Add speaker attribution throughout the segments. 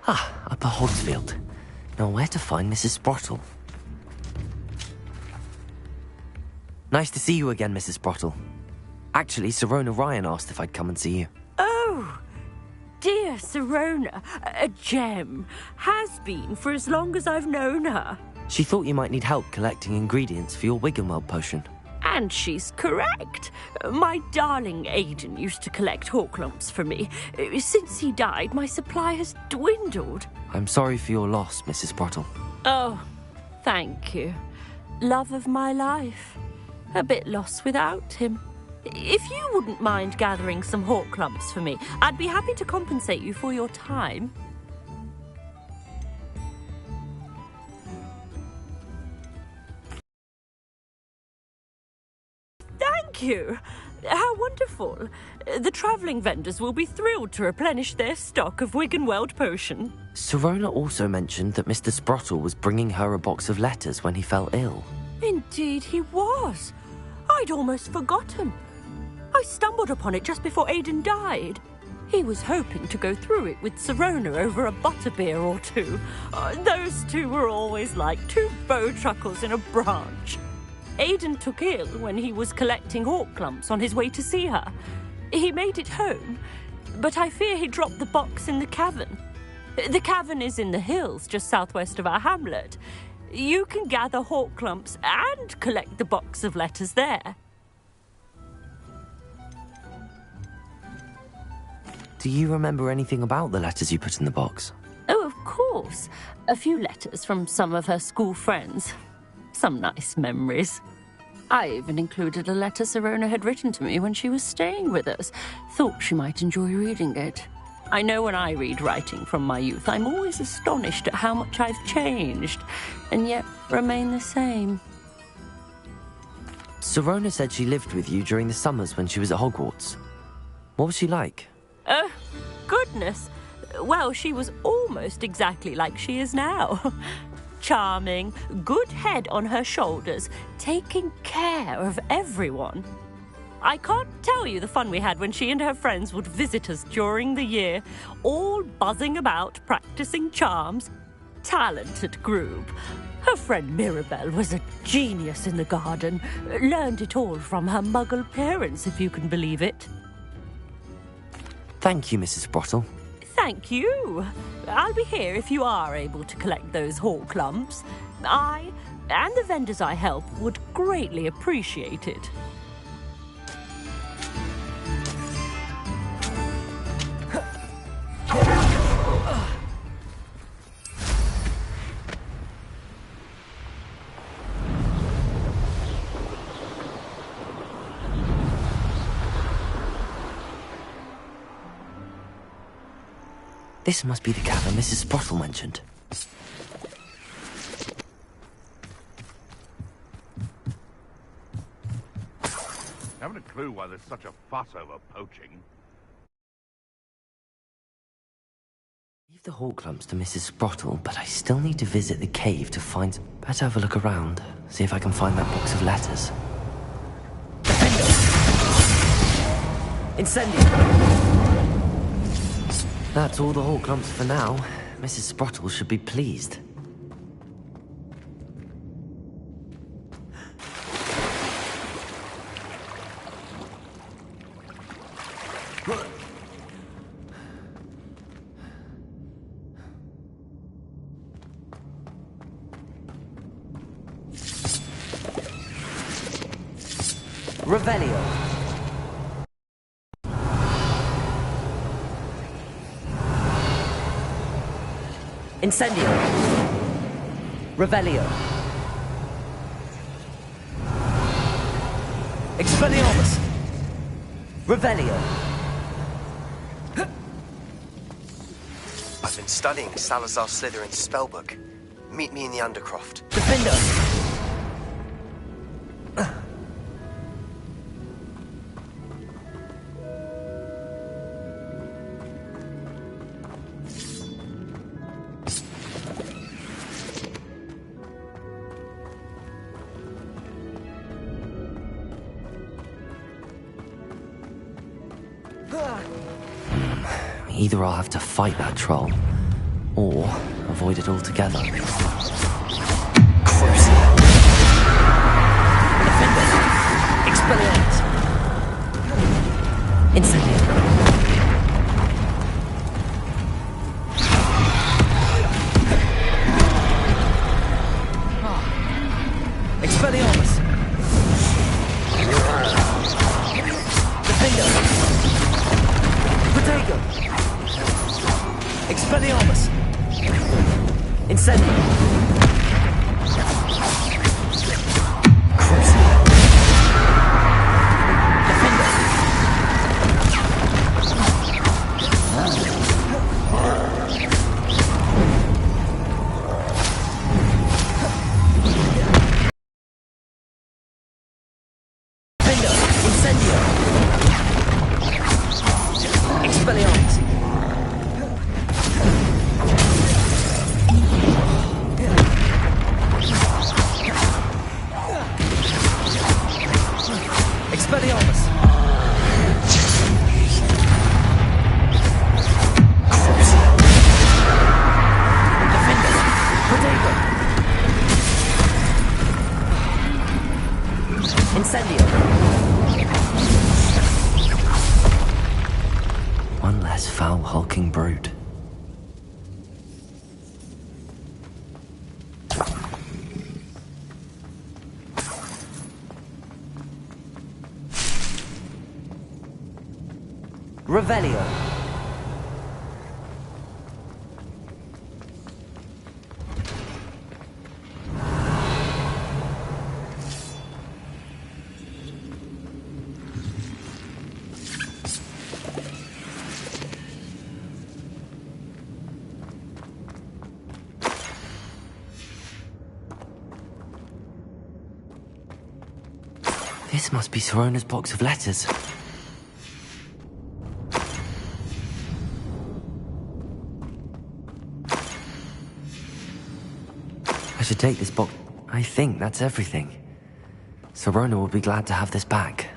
Speaker 1: Ah, Upper Hogsfield. Now where to find Mrs. Sprottle? Nice to see you again, Mrs. Sprottle. Actually, Sirona Ryan asked if I'd come and see you.
Speaker 2: Oh, dear Sirona, a gem. Has been for as long as I've known her.
Speaker 1: She thought you might need help collecting ingredients for your Wiggenweld potion.
Speaker 2: And she's correct. My darling Aidan used to collect Horklumps for me. Since he died, my supply has dwindled.
Speaker 1: I'm sorry for your loss, Mrs. Sprottle.
Speaker 2: Oh, thank you. Love of my life. A bit lost without him. If you wouldn't mind gathering some Horklumps for me, I'd be happy to compensate you for your time. Thank you. How wonderful. The travelling vendors will be thrilled to replenish their stock of Wiggenweld potion.
Speaker 1: Sirona also mentioned that Mr. Sprottle was bringing her a box of letters when he fell ill.
Speaker 2: Indeed he was. I'd almost forgotten. I stumbled upon it just before Aidan died. He was hoping to go through it with Sirona over a butterbeer or two. Those two were always like two bowtruckles in a branch. Aidan took ill when he was collecting Horklumps on his way to see her. He made it home, but I fear he dropped the box in the cavern. The cavern is in the hills just southwest of our hamlet. You can gather Horklumps and collect the box of letters there.
Speaker 1: Do you remember anything about the letters you put in the box?
Speaker 2: Oh, of course. A few letters from some of her school friends. Some nice memories. I even included a letter Sirona had written to me when she was staying with us. Thought she might enjoy reading it. I know when I read writing from my youth, I'm always astonished at how much I've changed, and yet remain the same.
Speaker 1: Sirona said she lived with you during the summers when she was at Hogwarts. What was she like?
Speaker 2: Oh, goodness. Well, she was almost exactly like she is now. charming, good head on her shoulders, taking care of everyone. I can't tell you the fun we had when she and her friends would visit us during the year, all buzzing about, practicing charms. Talented group. Her friend Mirabelle was a genius in the garden. Learned it all from her muggle parents, if you can believe it.
Speaker 1: Thank you, Mrs. Sprottle.
Speaker 2: Thank you. I'll be here if you are able to collect those hawk lumps. I, and the vendors I help, would greatly appreciate it.
Speaker 1: This must be the cavern Mrs. Sprottle mentioned.
Speaker 3: Haven't a clue why there's such a fuss over poaching.
Speaker 1: Leave the hawk lumps to Mrs. Sprottle, but I still need to visit the cave to find... Better have a look around, see if I can find that box of letters. Incendio! That's all the hawk lumps for now. Mrs. Sprottle should be pleased. Revelio. Incendio. Revelio. Expelliarmus. Revelio.
Speaker 4: I've been studying Salazar Slytherin's spellbook. Meet me in the Undercroft.
Speaker 1: Defender. Either I'll have to fight that troll, or avoid it altogether. Expelliarmus! Incendio! Expelliarmus! Defender! Protego! Expelliarmus! Incendio! One less foul, hulking brute. Revelio. This must be Sirona's box of letters. A should take this box. I think that's everything. Sirona will be glad to have this back.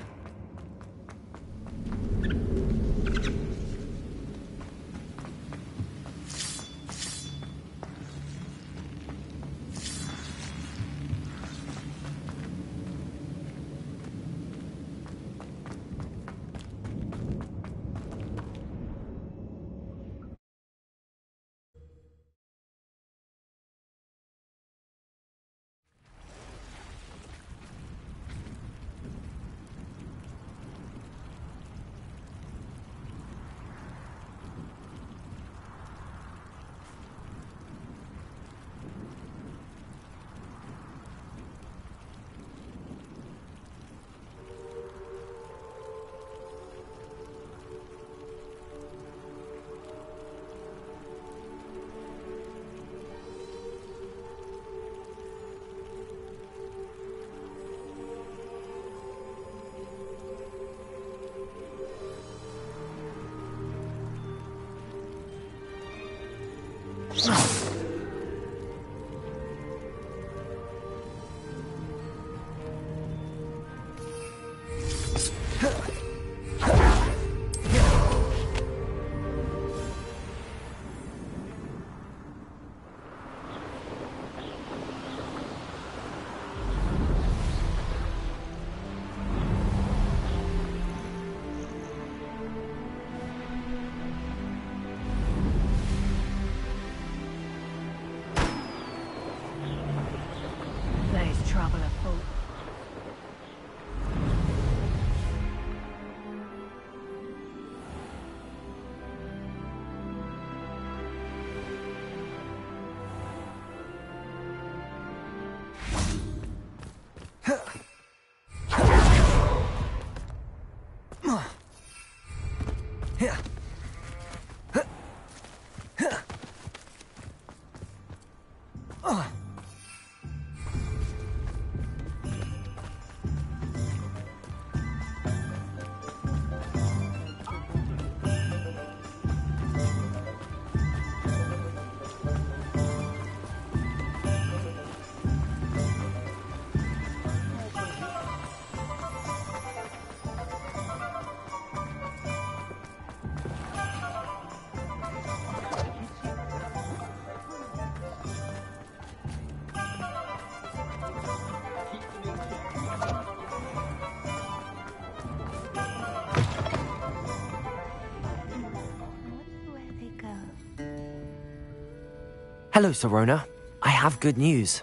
Speaker 1: Hello, Sirona. I have good news.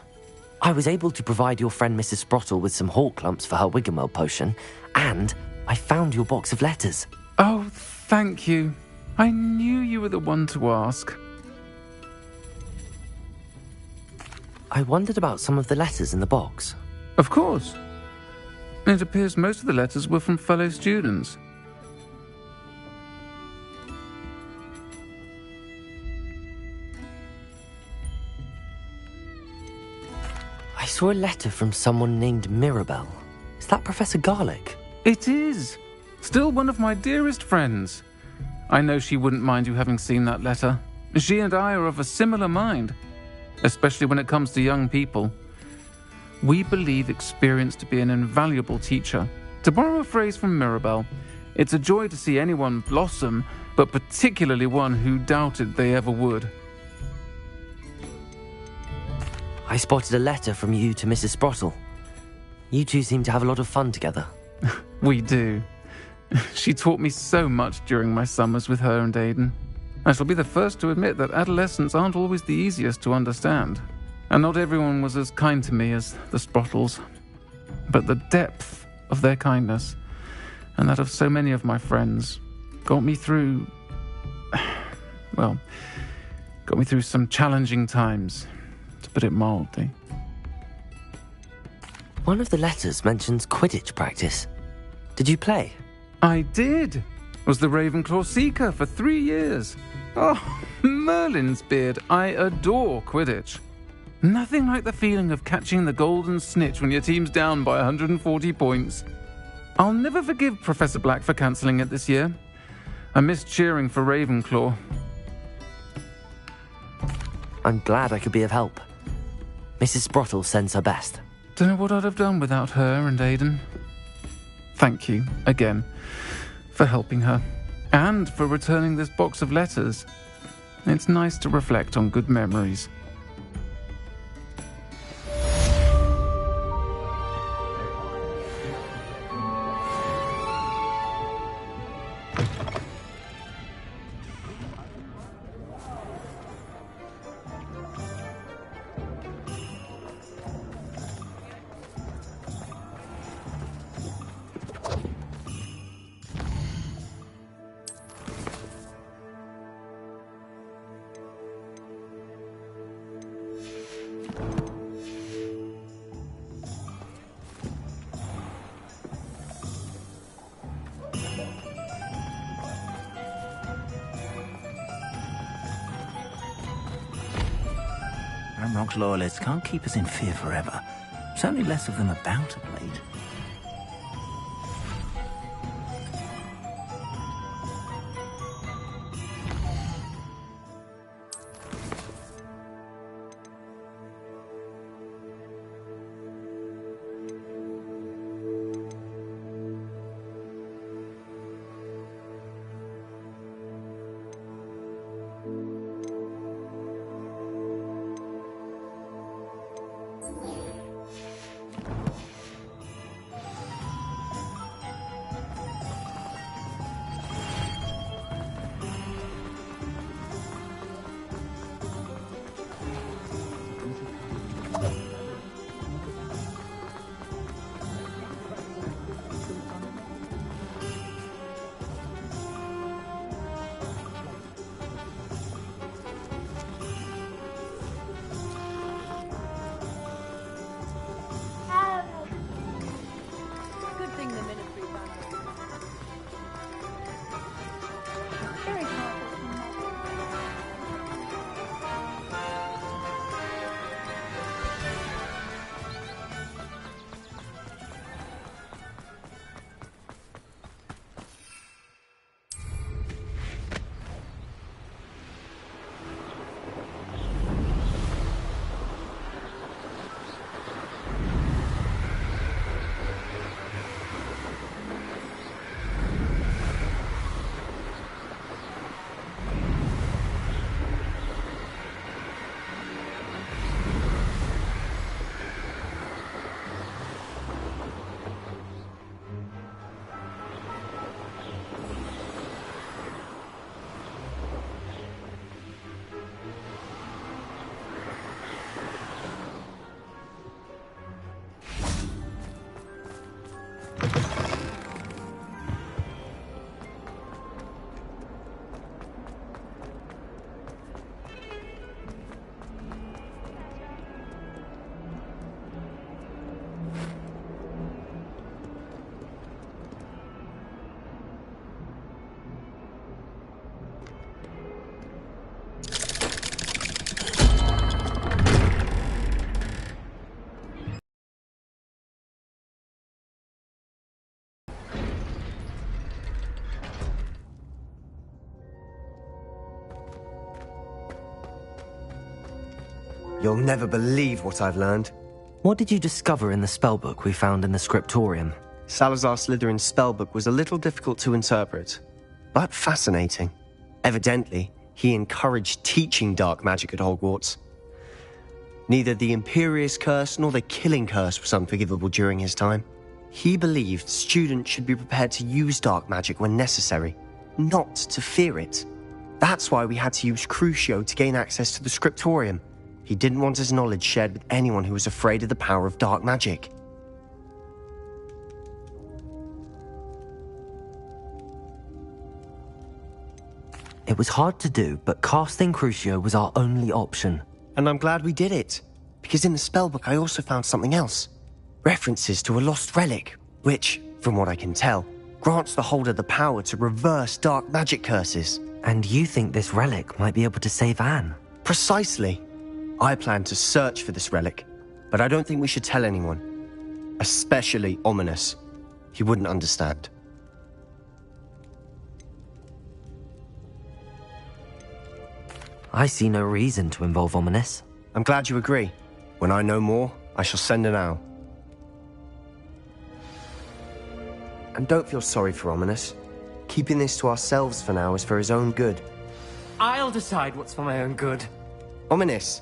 Speaker 1: I was able to provide your friend Mrs. Sprottle with some hawk lumps for her Wiggenweld potion, and I found your box of letters.
Speaker 5: Oh, thank you. I knew you were the one to ask.
Speaker 1: I wondered about some of the letters in the box.
Speaker 5: Of course. It appears most of the letters were from fellow students.
Speaker 1: I saw a letter from someone named Mirabelle. Is that Professor Garlick?
Speaker 5: It is. Still one of my dearest friends. I know she wouldn't mind you having seen that letter. She and I are of a similar mind, especially when it comes to young people. We believe experience to be an invaluable teacher. To borrow a phrase from Mirabelle, it's a joy to see anyone blossom, but particularly one who doubted they ever would.
Speaker 1: I spotted a letter from you to Mrs. Sprottle. You two seem to have a lot of fun together.
Speaker 5: We do. She taught me so much during my summers with her and Aidan. I shall be the first to admit that adolescents aren't always the easiest to understand, and not everyone was as kind to me as the Sprottles. But the depth of their kindness, and that of so many of my friends, got me through some challenging times, to put it mildly.
Speaker 1: One of the letters mentions Quidditch practice. Did you play?
Speaker 5: I did. Was the Ravenclaw Seeker for 3 years. Oh, Merlin's beard. I adore Quidditch. Nothing like the feeling of catching the golden snitch when your team's down by 140 points. I'll never forgive Professor Black for cancelling it this year. I missed cheering for Ravenclaw.
Speaker 1: I'm glad I could be of help. Mrs. Sprottle sends her best.
Speaker 5: Don't know what I'd have done without her and Aidan. Thank you, again, for helping her, and for returning this box of letters. It's nice to reflect on good memories.
Speaker 6: Ramrock's loyalists can't keep us in fear forever. There's only less of them about of late.
Speaker 4: You'll never believe what I've learned.
Speaker 1: What did you discover in the spellbook we found in the scriptorium?
Speaker 4: Salazar Slytherin's spellbook was a little difficult to interpret, but fascinating. Evidently, he encouraged teaching dark magic at Hogwarts. Neither the Imperious Curse nor the Killing Curse was unforgivable during his time. He believed students should be prepared to use dark magic when necessary, not to fear it. That's why we had to use Crucio to gain access to the scriptorium. He didn't want his knowledge shared with anyone who was afraid of the power of dark magic.
Speaker 1: It was hard to do, but casting Crucio was our only option.
Speaker 4: And I'm glad we did it, because in the spellbook I also found something else. References to a lost relic, which, from what I can tell, grants the holder the power to reverse dark magic curses.
Speaker 1: And you think this relic might be able to save Anne?
Speaker 4: Precisely. I plan to search for this relic, but I don't think we should tell anyone. Especially Ominous. He wouldn't understand.
Speaker 1: I see no reason to involve Ominous.
Speaker 4: I'm glad you agree. When I know more, I shall send an owl. And don't feel sorry for Ominous. Keeping this to ourselves for now is for his own good.
Speaker 7: I'll decide what's for my own good.
Speaker 4: Ominous,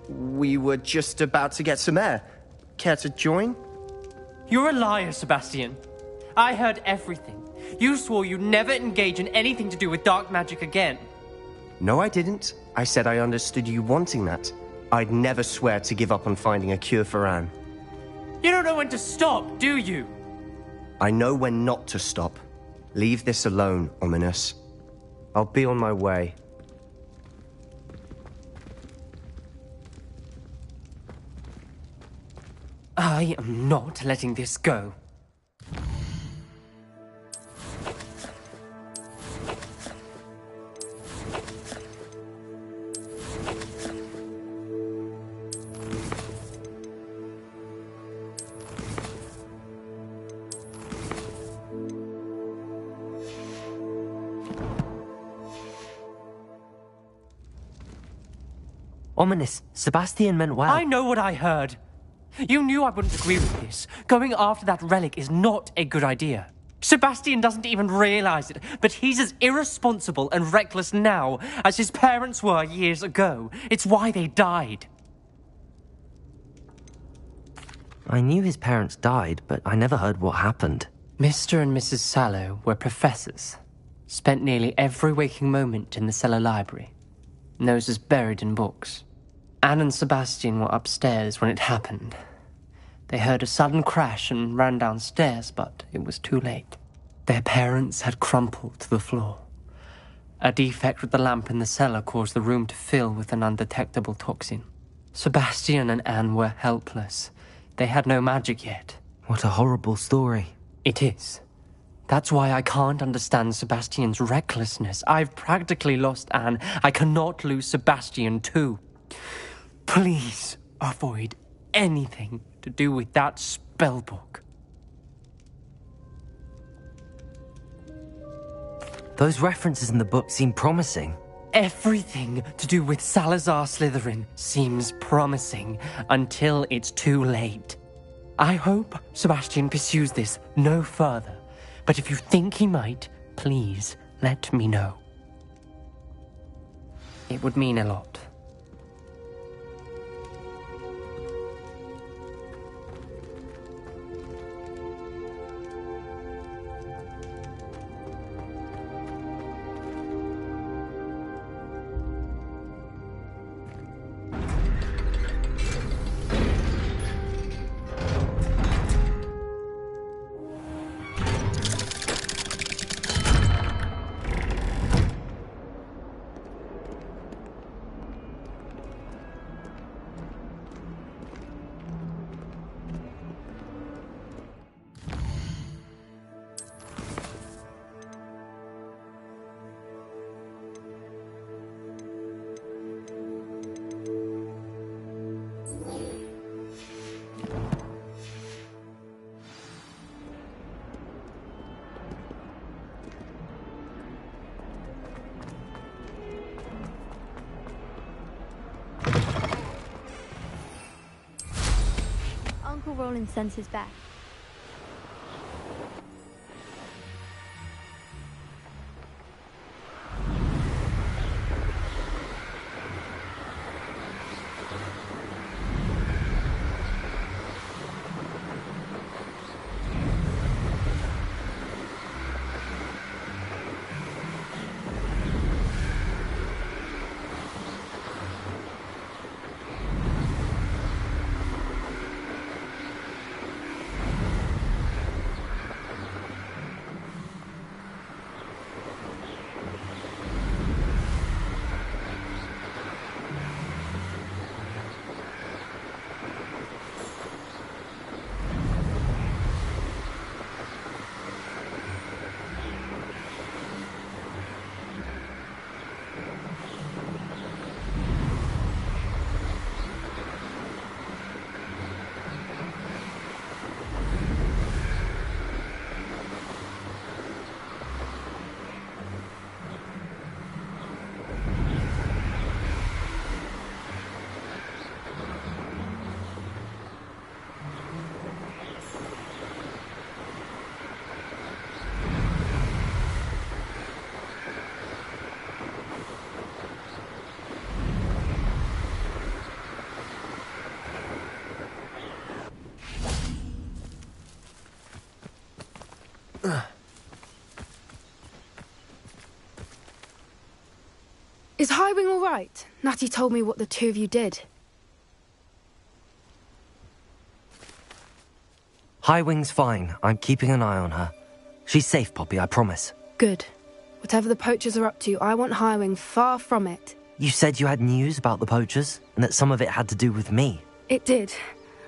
Speaker 4: we were just about to get some air. Care to join?
Speaker 7: You're a liar, Sebastian. I heard everything. You swore you'd never engage in anything to do with dark magic again.
Speaker 4: No, I didn't. I said I understood you wanting that. I'd never swear to give up on finding a cure for Anne.
Speaker 7: You don't know when to stop, do you?
Speaker 4: I know when not to stop. Leave this alone, Ominous. I'll be on my way.
Speaker 7: I am not letting this go.
Speaker 1: Ominous, Sebastian meant well.
Speaker 7: I know what I heard. You knew I wouldn't agree with this. Going after that relic is not a good idea. Sebastian doesn't even realize it, but he's as irresponsible and reckless now as his parents were years ago. It's why they died.
Speaker 1: I knew his parents died, but I never heard what happened.
Speaker 7: Mr. and Mrs. Sallow were professors. Spent nearly every waking moment in the cellar library. Noses buried in books. Anne and Sebastian were upstairs when it happened. They heard a sudden crash and ran downstairs, but it was too late. Their parents had crumpled to the floor. A defect with the lamp in the cellar caused the room to fill with an undetectable toxin. Sebastian and Anne were helpless. They had no magic yet.
Speaker 1: What a horrible story.
Speaker 7: It is. That's why I can't understand Sebastian's recklessness. I've practically lost Anne. I cannot lose Sebastian too. Please avoid anything to do with that spellbook.
Speaker 1: Those references in the book seem promising.
Speaker 7: Everything to do with Salazar Slytherin seems promising until it's too late. I hope Sebastian pursues this no further, but if you think he might, please let me know. It would mean a lot.
Speaker 8: Uncle Roland sends his back.
Speaker 9: Highwing all right? Natty told me what the two of you did.
Speaker 1: Highwing's fine. I'm keeping an eye on her. She's safe, Poppy, I promise.
Speaker 9: Good. Whatever the poachers are up to, I want Highwing far from it.
Speaker 1: You said you had news about the poachers, and that some of it had to do with me.
Speaker 9: It did.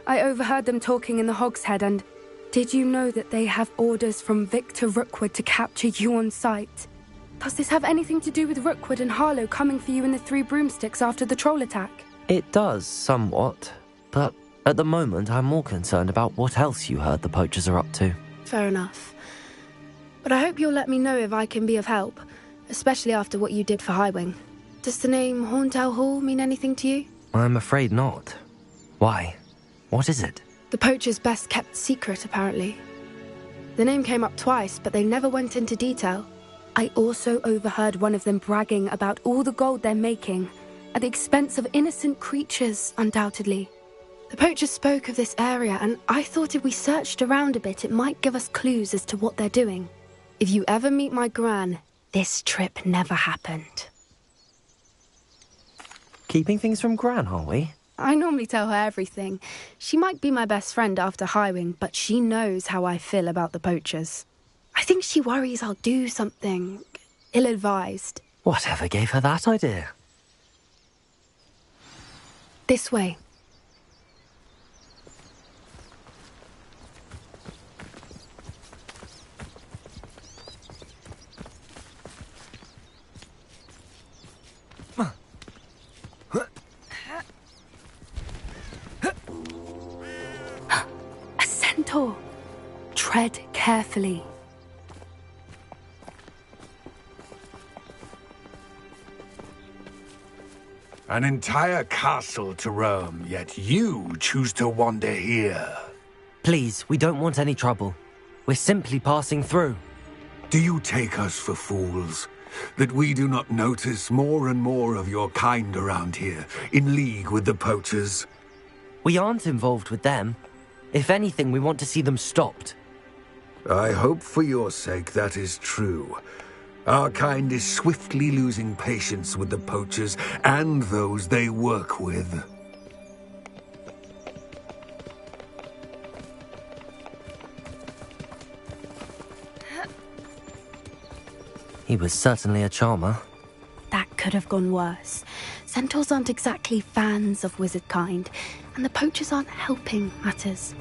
Speaker 9: I overheard them talking in the Hogshead, and did you know that they have orders from Victor Rookwood to capture you on sight? Does this have anything to do with Rookwood and Harlow coming for you in the Three Broomsticks after the troll attack?
Speaker 1: It does, somewhat. But at the moment, I'm more concerned about what else you heard the poachers are up to.
Speaker 9: Fair enough. But I hope you'll let me know if I can be of help, especially after what you did for Highwing. Does the name Horntail Hall mean anything to you?
Speaker 1: I'm afraid not. Why? What is it?
Speaker 9: The poachers' best kept secret, apparently. The name came up twice, but they never went into detail. I also overheard one of them bragging about all the gold they're making, at the expense of innocent creatures, undoubtedly. The poachers spoke of this area, and I thought if we searched around a bit, it might give us clues as to what they're doing. If you ever meet my Gran, this trip never happened.
Speaker 1: Keeping things from Gran, are we?
Speaker 9: I normally tell her everything. She might be my best friend after Highwing, but she knows how I feel about the poachers. I think she worries I'll do something ill-advised.
Speaker 1: Whatever gave her that idea?
Speaker 9: This way. A centaur. Tread carefully.
Speaker 10: An entire castle to roam, yet you choose to wander here.
Speaker 1: Please, we don't want any trouble. We're simply passing through.
Speaker 10: Do you take us for fools? That we do not notice more and more of your kind around here, in league with the poachers?
Speaker 1: We aren't involved with them. If anything, we want to see them stopped.
Speaker 10: I hope for your sake that is true. Our kind is swiftly losing patience with the poachers and those they work with.
Speaker 1: He was certainly a charmer.
Speaker 9: That could have gone worse. Centaurs aren't exactly fans of wizard kind, and the poachers aren't helping matters.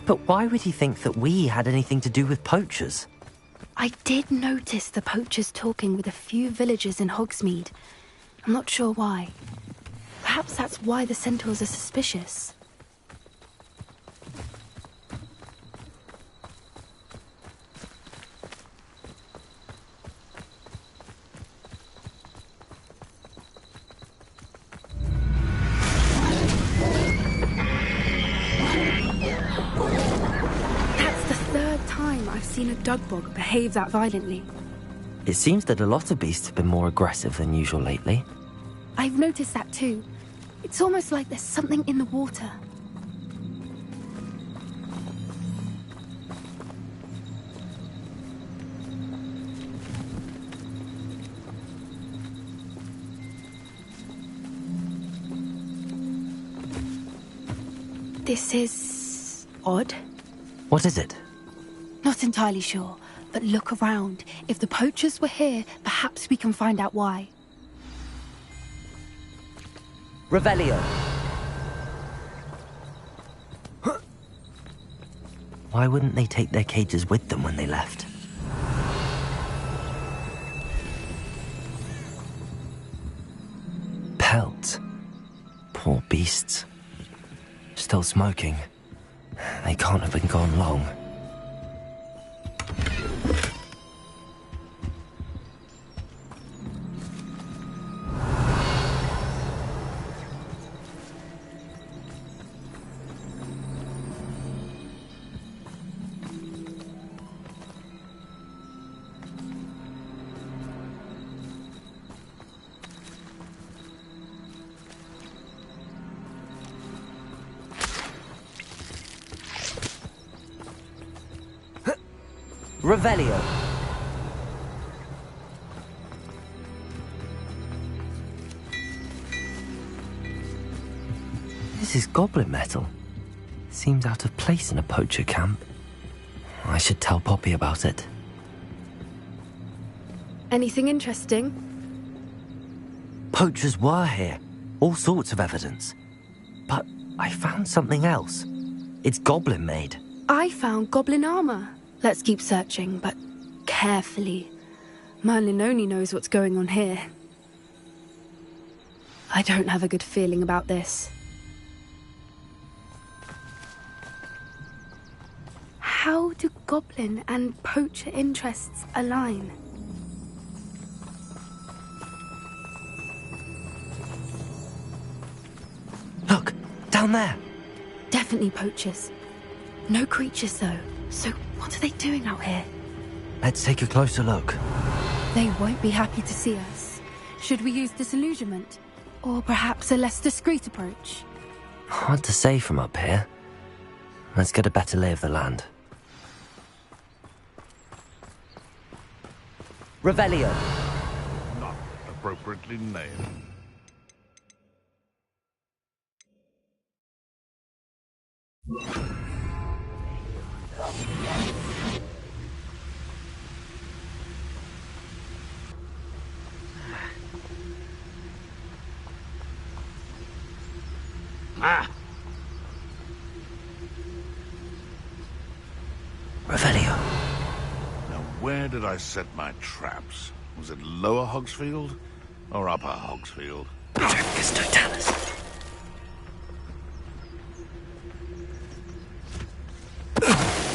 Speaker 1: But why would he think that we had anything to do with poachers?
Speaker 9: I did notice the poachers talking with a few villagers in Hogsmeade. I'm not sure why. Perhaps that's why the centaurs are suspicious. I've seen a dugbog behave that violently.
Speaker 1: It seems that a lot of beasts have been more aggressive than usual lately.
Speaker 9: I've noticed that too. It's almost like there's something in the water. This is odd.
Speaker 1: What is it?
Speaker 9: Not entirely sure, but look around. If the poachers were here, perhaps we can find out why.
Speaker 1: Revelio! Why wouldn't they take their cages with them when they left? Pelts. Poor beasts. Still smoking. They can't have been gone long. Revelio. This is goblin metal. Seems out of place in a poacher camp. I should tell Poppy about it.
Speaker 9: Anything interesting?
Speaker 1: Poachers were here. All sorts of evidence. But I found something else. It's goblin made.
Speaker 9: I found goblin armor. Let's keep searching, but carefully. Merlin only knows what's going on here. I don't have a good feeling about this. How do goblin and poacher interests align?
Speaker 1: Look, down there.
Speaker 9: Definitely poachers. No creatures, though. So what are they doing out here?
Speaker 1: Let's take a closer look.
Speaker 9: They won't be happy to see us. Should we use disillusionment? Or perhaps a less discreet approach?
Speaker 1: Hard to say from up here. Let's get a better lay of the land. Revelio.
Speaker 3: Not appropriately named.
Speaker 1: Revelio.
Speaker 3: Now, where did I set my traps? Was it Lower Hogsfield or Upper Hogsfield?
Speaker 1: Tricus totalis.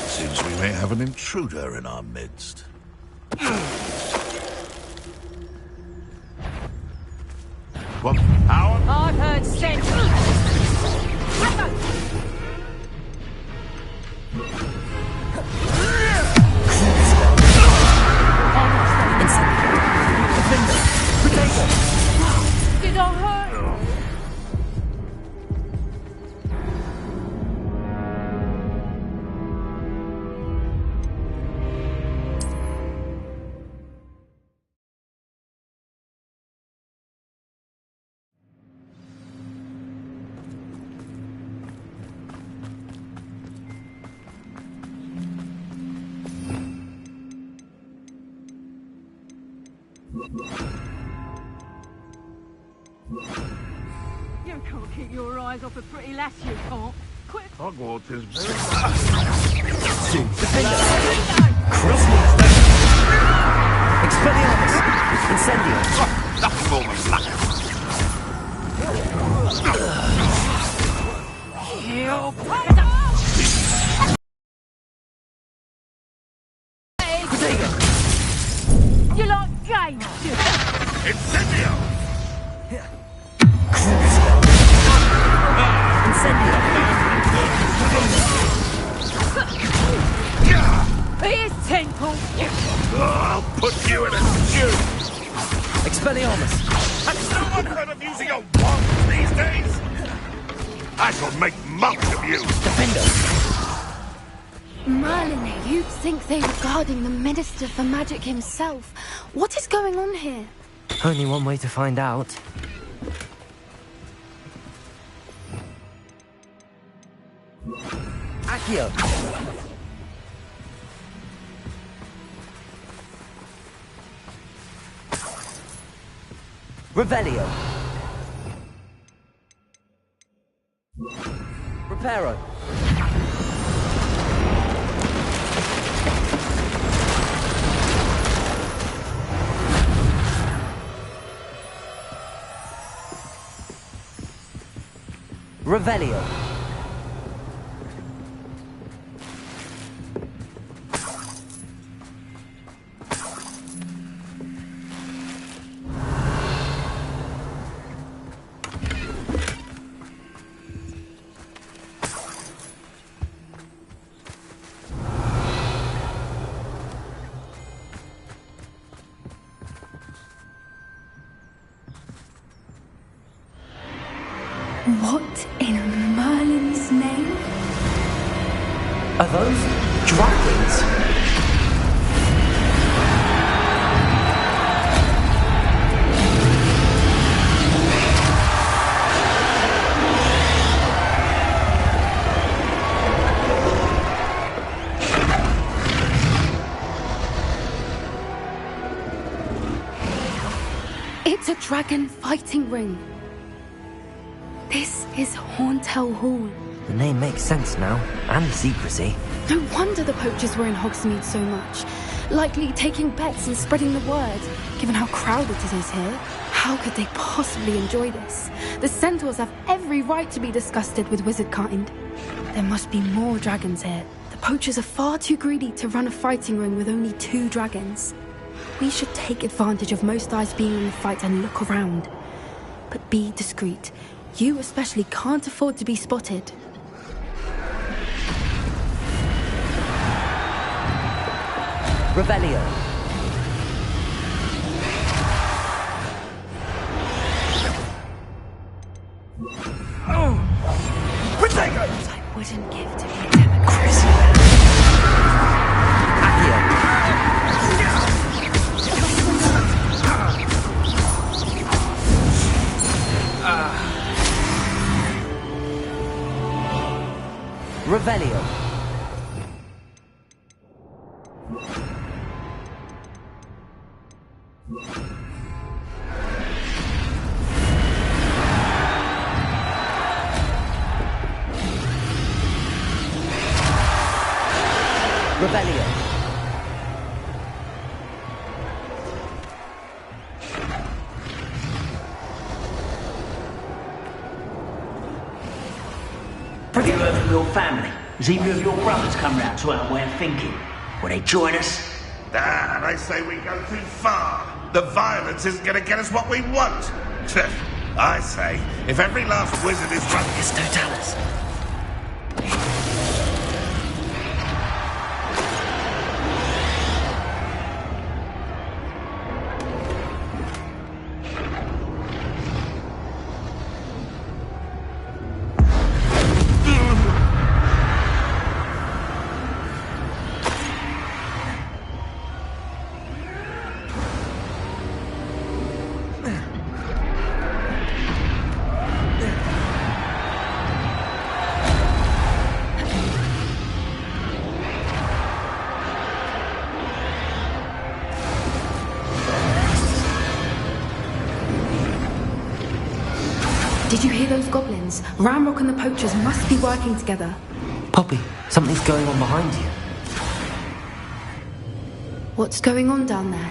Speaker 3: Seems we may have an intruder in our midst. What power?
Speaker 2: I've heard sense. Did I hurt? You can't keep your eyes off a pretty lass, you can't. Quick!
Speaker 3: Hogwarts is very...
Speaker 1: Expelliarmus! Incendio!
Speaker 3: Nothing more than luck.
Speaker 2: You like games, do you?
Speaker 3: Incendio!
Speaker 1: Incendio!
Speaker 2: Here's Temple.
Speaker 3: I'll put you in a stew!
Speaker 1: Expelliarmus!
Speaker 3: Has no one heard of using a wand these days? I shall make much of you!
Speaker 1: Defendo!
Speaker 9: Merlin, you'd think they were guarding the Minister for Magic himself. What is going on here?
Speaker 1: Only one way to find out. Accio! Revelio! Reparo! Revelio!
Speaker 9: What in Merlin's name?
Speaker 1: Are those dragons?
Speaker 9: dragon fighting ring. This is Horntail Hall.
Speaker 1: The name makes sense now, and the secrecy.
Speaker 9: No wonder the poachers were in Hogsmeade so much. Likely taking bets and spreading the word, given how crowded it is here. How could they possibly enjoy this? The centaurs have every right to be disgusted with wizard kind. There must be more dragons here. The poachers are far too greedy to run a fighting ring with only 2 dragons. We should take advantage of most eyes being in the fight and look around. But be discreet. You especially can't afford to be spotted.
Speaker 1: Revelio.
Speaker 9: Potatoes! I wouldn't give to be a democracy.
Speaker 1: Revelio. Revelio.
Speaker 6: Have you heard from your family? Has either of your brothers come round to our way of thinking? Will they join us?
Speaker 3: Ah, they say we go too far. The violence isn't going to get us what we want. I say, if every last wizard is run...
Speaker 1: It's Totalis.
Speaker 9: Did you hear those goblins? Ramrock and the poachers must be working together.
Speaker 1: Poppy, something's going on behind you.
Speaker 9: What's going on down there?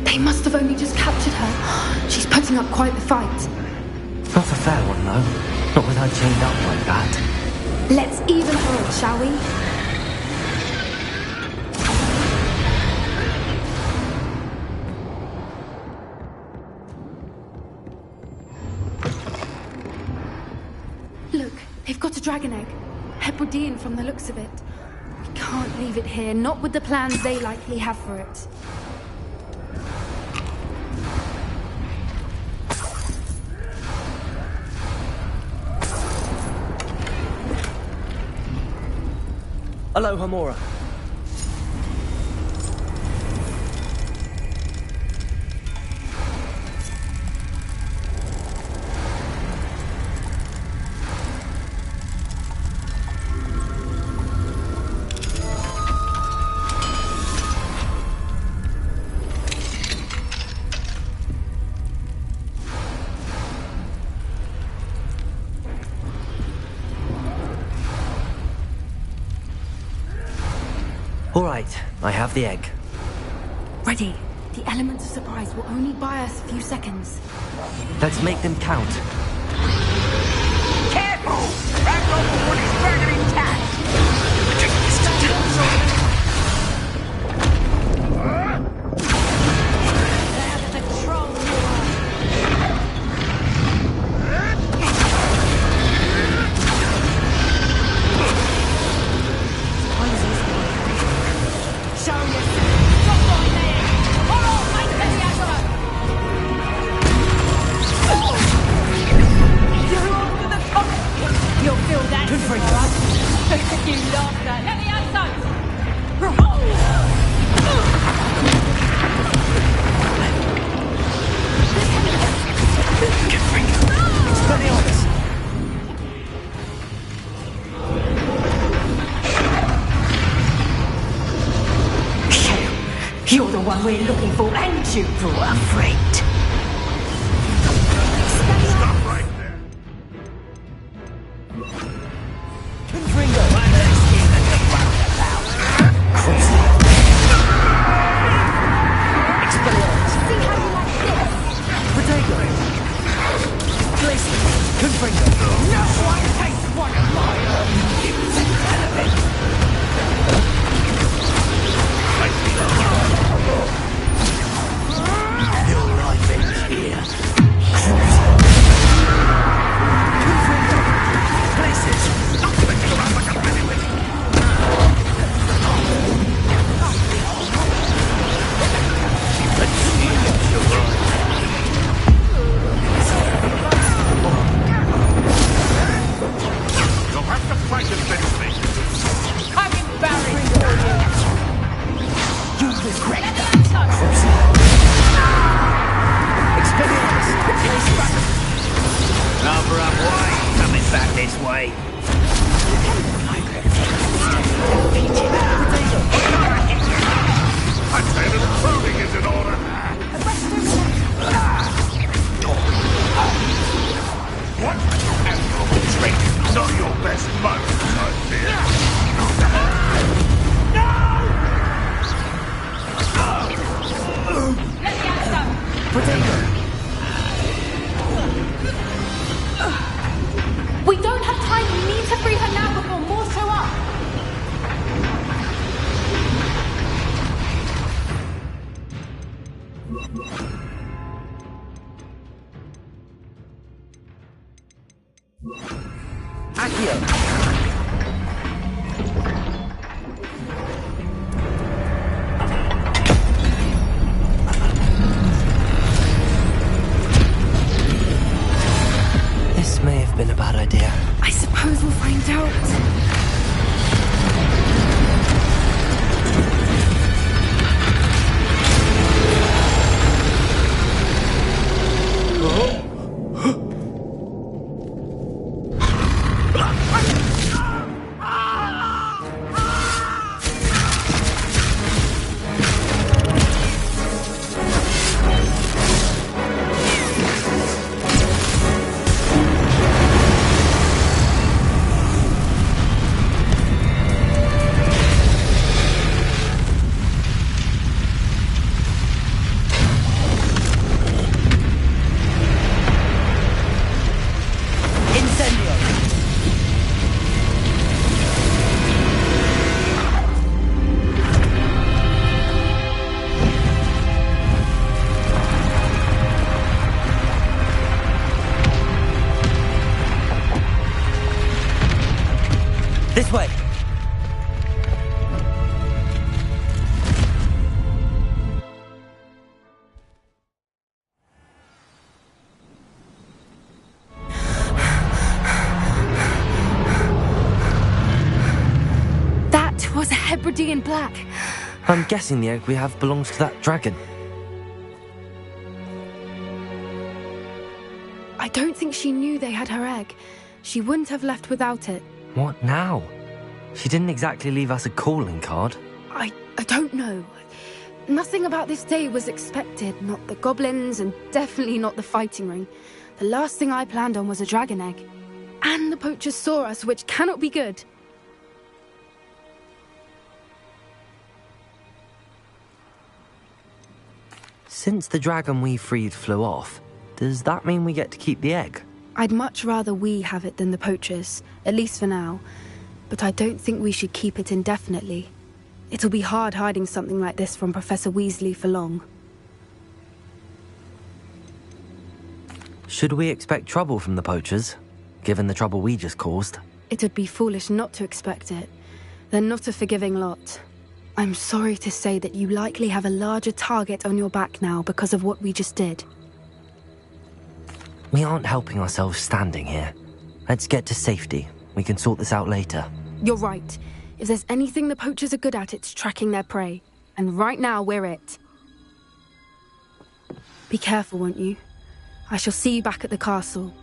Speaker 9: They must have only just captured her. She's putting up quite the fight.
Speaker 1: Not a fair one, though. Not with her chained up like that.
Speaker 9: Let's even her, shall we? Look, they've got a dragon egg. Hebridean from the looks of it. We can't leave it here, not with the plans they likely have for it.
Speaker 1: Hello, Hamora. All right, I have the egg.
Speaker 9: Ready. The element of surprise will only buy us a few seconds.
Speaker 1: Let's make them count.
Speaker 11: Careful! Ramrock will want his dragon intact! You'll feel that tomorrow. You laughed at. Let me outside.
Speaker 6: the one we're looking for, and you brought a friend.
Speaker 3: Stop right there.
Speaker 6: Confringo, I know you that you're worried about. Expelliarmus.
Speaker 8: See how you like this?
Speaker 6: Potato. Glacier. Confringo. No one takes one of my own. It's an element. Your life ends here. Confringo. Places.
Speaker 3: You'll have to fight and finish me.
Speaker 11: I'm embarrassed for you.
Speaker 6: You regret that. Expelliarmus. Cover up wide. Coming back this way.
Speaker 3: I tell you, the pruning is in order. What? Drink. Not your best moment, I fear.
Speaker 8: We don't have time. We need to free her now before more show up.
Speaker 6: Accio.
Speaker 1: This may have been a bad idea.
Speaker 9: I suppose we'll find out.
Speaker 1: This way!
Speaker 9: That was a Hebridean black.
Speaker 1: I'm guessing the egg we have belongs to that dragon.
Speaker 9: I don't think she knew they had her egg. She wouldn't have left without it.
Speaker 1: What now? She didn't exactly leave us a calling card.
Speaker 9: I don't know. Nothing about this day was expected. Not the goblins, and definitely not the fighting ring. The last thing I planned on was a dragon egg. And the poachers saw us, which cannot be good.
Speaker 1: Since the dragon we freed flew off, does that mean we get to keep the egg?
Speaker 9: I'd much rather we have it than the poachers, at least for now. But I don't think we should keep it indefinitely. It'll be hard hiding something like this from Professor Weasley for long.
Speaker 1: Should we expect trouble from the poachers, given the trouble we just caused?
Speaker 9: It would be foolish not to expect it. They're not a forgiving lot. I'm sorry to say that you likely have a larger target on your back now because of what we just did.
Speaker 1: We aren't helping ourselves standing here. Let's get to safety. We can sort this out later.
Speaker 9: You're right. If there's anything the poachers are good at, it's tracking their prey. And right now, we're it. Be careful, won't you? I shall see you back at the castle.